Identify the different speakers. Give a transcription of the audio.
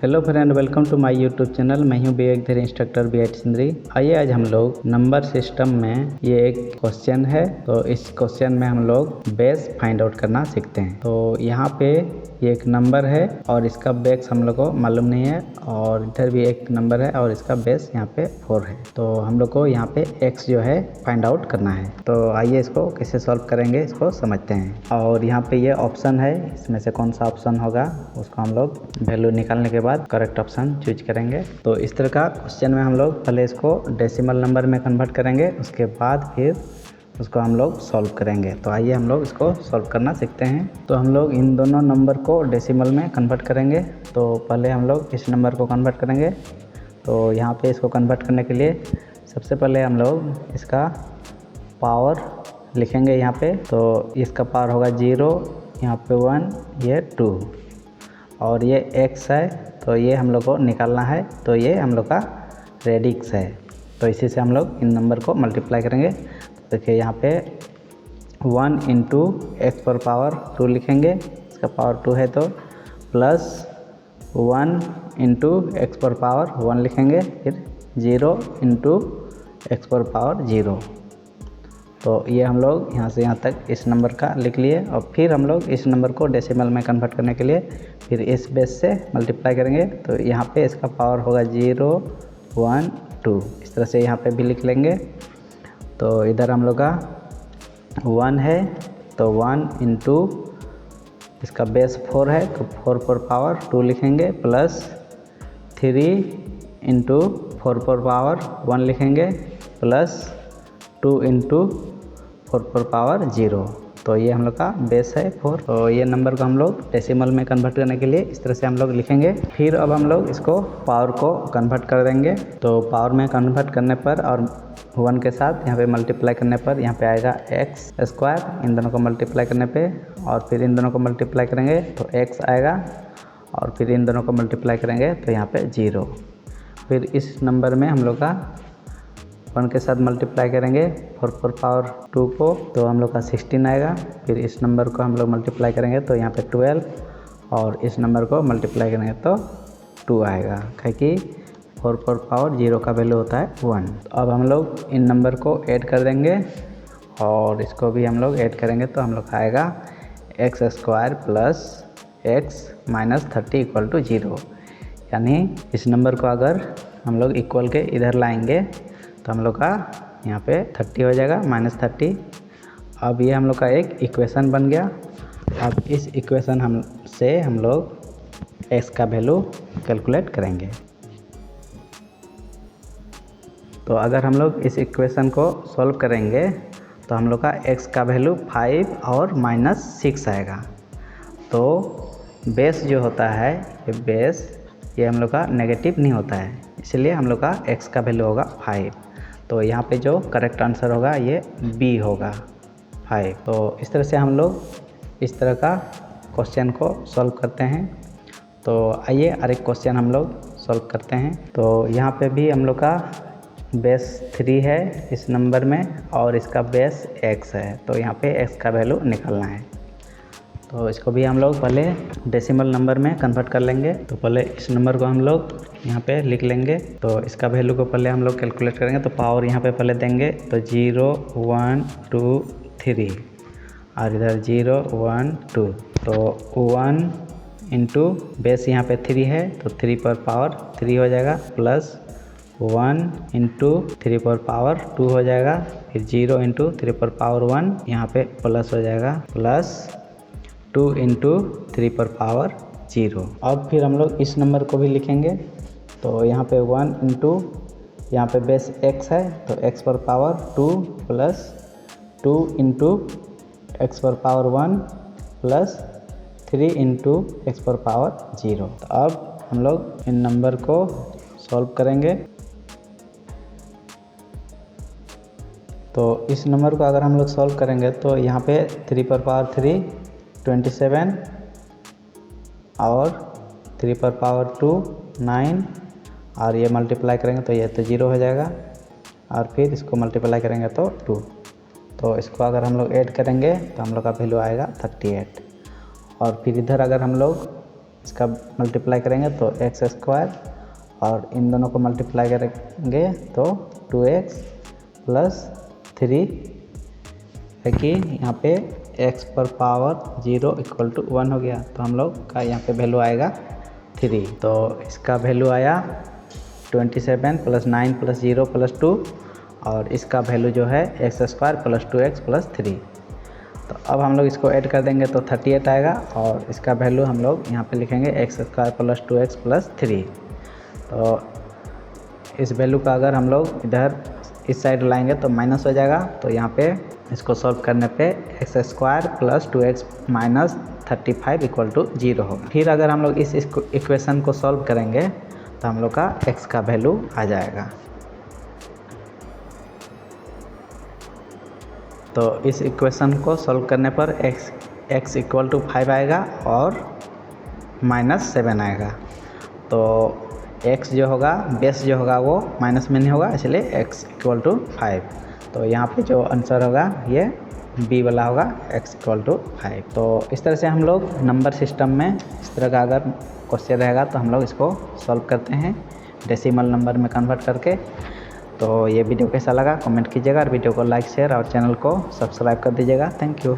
Speaker 1: Hello friend, welcome to my YouTube channel. मैं हूं विवेक धीरे, इंस्ट्रक्टर BIT सिंदरी। आइए आज हम लोग नंबर सिस्टम में ये एक क्वेश्चन है, तो इस क्वेश्चन में हम लोग बेस फाइंड आउट करना सीखते हैं। तो यहाँ पे ये एक नंबर है और इसका बेस हम लोग को मालूम नहीं है, और इधर भी एक नंबर है और इसका बेस यहाँ पे 4 है। तो हम लोग को यहाँ पे x जो है फाइंड आउट करना है। तो आइए इसको कैसे सॉल्व करेंगे इसको समझते हैं। और यहाँ पे ये ऑप्शन है, इसमें से कौन सा ऑप्शन होगा उसको हम लोग वैल्यू निकालने के बाद करेक्ट ऑप्शन चूज करेंगे। तो इस तरह का क्वेश्चन में हम लोग पहले इसको डेसिमल नंबर में कन्वर्ट करेंगे, उसके बाद फिर उसको हम लोग सॉल्व करेंगे। तो आइए हम लोग इसको सॉल्व करना सीखते हैं। तो हम लोग इन दोनों नंबर को डेसिमल में कन्वर्ट करेंगे। तो पहले हम लोग इस नंबर को कन्वर्ट करेंगे। तो यहाँ पे इसको कन्वर्ट करने के लिए सबसे पहले हम लोग इसका पावर लिखेंगे यहाँ पे। तो इसका पावर होगा 0, यहाँ पे 1, ये 2 और ये x है, तो ये हम लोग को निकालना है। तो ये हम लोग का रेडिक्स है, तो इसी से हम लोग इन नंबर को मल्टीप्लाई करेंगे। तो देखिए यहाँ पे 1 इंटू एक्स पर पावर 2 लिखेंगे, इसका पावर 2 है, तो प्लस 1 इंटू एक्स पर पावर 1 लिखेंगे, फिर 0 इंटू एक्स पर पावर 0। तो ये हम लोग यहाँ से यहाँ तक इस नंबर का लिख लिए। और फिर हम लोग इस नंबर को डेसिमल में कन्वर्ट करने के लिए फिर इस बेस से मल्टीप्लाई करेंगे। तो यहाँ पे इसका पावर होगा 0, 1, 2, इस तरह से यहाँ पे भी लिख लेंगे। तो इधर हम लोग का 1 है, तो 1 इंटू इसका बेस 4 है, तो 4 पर पावर 2 लिखेंगे, प्लस 3 इंटू 4 पर पावर 1 लिखेंगे, प्लस 2 इंटू 4 पर पावर 0। तो ये हम लोग का बेस है 4। तो ये नंबर को हम लोग डेसिमल में कन्वर्ट करने के लिए इस तरह से हम लोग लिखेंगे। फिर अब हम लोग इसको पावर को कन्वर्ट कर देंगे। तो पावर में कन्वर्ट करने पर और 1 के साथ यहाँ पे मल्टीप्लाई करने पर यहाँ पे आएगा x स्क्वायर, इन दोनों को मल्टीप्लाई करने पे, और फिर इन दोनों को मल्टीप्लाई करेंगे तो x आएगा, और फिर इन दोनों को मल्टीप्लाई करेंगे तो यहाँ पे 0। फिर इस नंबर में हम लोग का 1 के साथ मल्टीप्लाई करेंगे 4 पर पावर 2 को, तो हम लोग का 16 आएगा। फिर इस नंबर को हम लोग मल्टीप्लाई करेंगे तो यहाँ पे 12, और इस नंबर को मल्टीप्लाई करेंगे तो 2 आएगा, क्योंकि 4 पर पावर 0 का वैल्यू होता है 1। तो अब हम लोग इन नंबर को ऐड कर देंगे और इसको भी हम लोग ऐड करेंगे, तो हम लोग का आएगा x square plus x minus 30 equal to 0। यानी इस नंबर को अगर हम लोग इक्वल के इधर लाएंगे तो हम लोग का यहाँ पे 30 हो जाएगा, माइनस 30। अब ये हम लोग का एक इक्वेशन बन गया। अब इस इक्वेशन हम लोग x का वैल्यू कैलकुलेट करेंगे। तो अगर हम लोग इस इक्वेशन को सॉल्व करेंगे तो हम लोग का x का वैल्यू 5 और -6 आएगा। तो बेस जो होता है ये हम लोग का नेगेटिव नहीं होता है, इसलिए हम लोग का x का वैल्यू होगा 5। तो यहाँ पे जो करेक्ट आंसर होगा ये B होगा, 5। तो इस तरह से हम लोग इस तरह का क्वेश्चन को सॉल्व करते हैं। तो आइए और एक क्वेश्चन हम लोग सॉल्व करते हैं। तो यहाँ पे भी हम लोग का बेस 3 है इस नंबर में, और इसका बेस x है। तो यहाँ पे x का वैल्यू निकालना है। तो इसको भी हम लोग पहले डेसिमल नंबर में कन्वर्ट कर लेंगे। तो पहले इस नंबर को हम लोग यहाँ पे लिख लेंगे। तो इसका वैल्यू को पहले हम लोग कैलकुलेट करेंगे। तो पावर यहाँ पे पहले देंगे, तो 0, 1, 2, 3, और इधर 0, 1, 2। तो 1 इंटू बेस यहाँ पे 3 है, तो 3 पर पावर 3 हो जाएगा, प्लस 1 इंटू 3 पर पावर 2 हो जाएगा, फिर 0 इंटू 3 पर पावर 1 यहाँ पे प्लस हो जाएगा, प्लस 2 इंटू 3 पर पावर 0। अब फिर हम लोग इस नंबर को भी लिखेंगे। तो यहाँ पे 1 इंटू यहाँ पे बेस x है, तो x पर पावर 2 प्लस 2 इंटू एक्स पर पावर 1 प्लस 3 इंटू एक्स पर पावर 0। तो अब हम लोग इन नंबर को सॉल्व करेंगे। तो इस नंबर को अगर हम लोग सॉल्व करेंगे तो यहाँ पे 3 पर पावर 3 27, और 3 पर पावर 2 9, और ये मल्टीप्लाई करेंगे तो ये तो 0 हो जाएगा, और फिर इसको मल्टीप्लाई करेंगे तो 2। तो इसको अगर हम लोग ऐड करेंगे तो हम लोग का वैल्यू आएगा 38। और फिर इधर अगर हम लोग इसका मल्टीप्लाई करेंगे तो एक्स स्क्वायर, और इन दोनों को मल्टीप्लाई करेंगे तो 2x प्लस 3 है कि यहाँ पे x पर पावर 0 इक्वल टू 1 हो गया। तो हम लोग का यहाँ पे वैल्यू आएगा 3। तो इसका वैल्यू आया 27 प्लस 9 प्लस 0 प्लस 2, और इसका वैल्यू जो है x square plus 2x plus 3। तो अब हम लोग इसको ऐड कर देंगे तो 38 आएगा, और इसका वैल्यू हम लोग यहाँ पे लिखेंगे x square plus 2x plus 3। तो इस वैल्यू का अगर हम लोग इधर इस साइड लाएंगे तो माइनस हो जाएगा। तो यहाँ पे इसको सॉल्व करने पे x square plus 2x minus 35 equal to 0 होगा। फिर अगर हम लोग इस इक्वेशन को सॉल्व करेंगे तो हम लोग का x का वैल्यू आ जाएगा। तो इस इक्वेशन को सॉल्व करने पर x इक्वल टू 5 आएगा और माइनस 7 आएगा। तो x जो होगा, बेस जो होगा वो माइनस में नहीं होगा, इसलिए x इक्वल टू 5। तो यहाँ पे जो आंसर होगा ये बी वाला होगा, x इक्वल टू 5। तो इस तरह से हम लोग नंबर सिस्टम में इस तरह का अगर क्वेश्चन रहेगा तो हम लोग इसको सॉल्व करते हैं डेसिमल नंबर में कन्वर्ट करके। तो ये वीडियो कैसा लगा कमेंट कीजिएगा, और वीडियो को लाइक शेयर और चैनल को सब्सक्राइब कर दीजिएगा। Thank you.